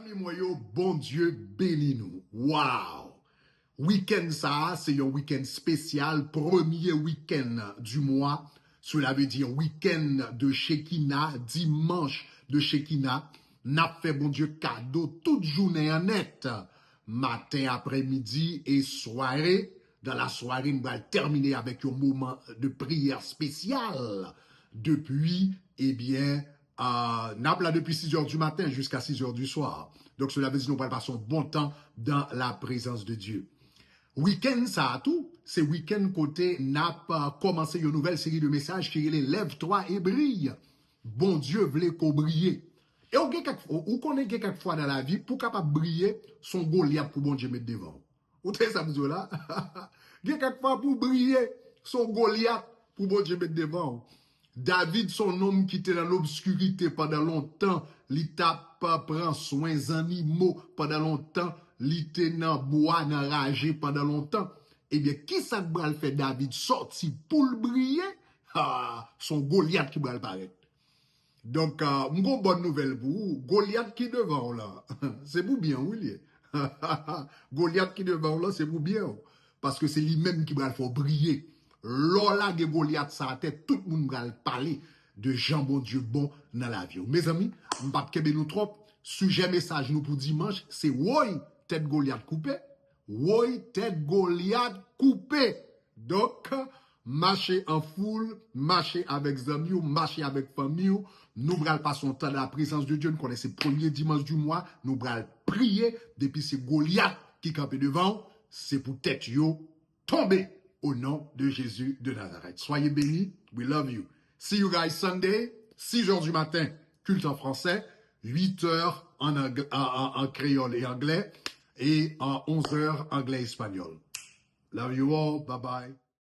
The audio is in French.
Amis moyo, bon Dieu bénis nous. Wow! Week-end ça, c'est un week-end spécial, premier week-end du mois. Cela veut dire week-end de Shekinah, dimanche de Shekinah. N'a fait bon Dieu cadeau toute journée en net. Matin, après-midi et soirée. Dans la soirée, nous allons terminer avec un moment de prière spécial. Depuis, n'a là depuis 6 heures du matin jusqu'à 6 heures du soir. Donc cela veut dire que nous allons passer un bon temps dans la présence de Dieu. Week-end, ça a tout. C'est week-end côté n'a pas commencé une nouvelle série de messages qui est lève-toi et brille. Bon Dieu voulait qu'on brille. Et on connaît quelques fois dans la vie, pour capable briller, son Goliath pour bon Dieu mettre devant. Vous savez ça, vous là? Quelques fois pour briller, son Goliath pour bon Dieu mettre devant. David, son homme qui était dans l'obscurité pendant longtemps, il t'a pas prend soin des animaux pendant longtemps, il était dans bois, dans ragé pendant longtemps. Eh bien, qui ça va le faire David sorti pour le briller? Ah, son Goliath qui va le paraître. Donc, une bonne nouvelle pour vous. Goliath qui devant là. C'est pour bien, oui. Goliath qui devant là, c'est pour bien. Parce que c'est lui-même qui va le faire briller. Lola de Goliath, ça a tête, tout le monde va parler de Jean bon Dieu bon dans la vie. Mes amis, m'pas kebe nous trop. Sujet message nous pour dimanche, c'est woy tête Goliath coupé. Woy tête Goliath coupé. Donc, marcher en foule, marcher avec amis, marcher avec famille, nous allons passer un temps dans la présence de Dieu. Nous connaissons le premier dimanche du mois, nous allons prier depuis c'est Goliath qui campe devant, c'est pour tête yo tomber. Au nom de Jésus de Nazareth. Soyez bénis. We love you. See you guys Sunday, 6 heures du matin, culte en français, 8 heures en créole et anglais, et en 11 heures anglais et espagnol. Love you all. Bye bye.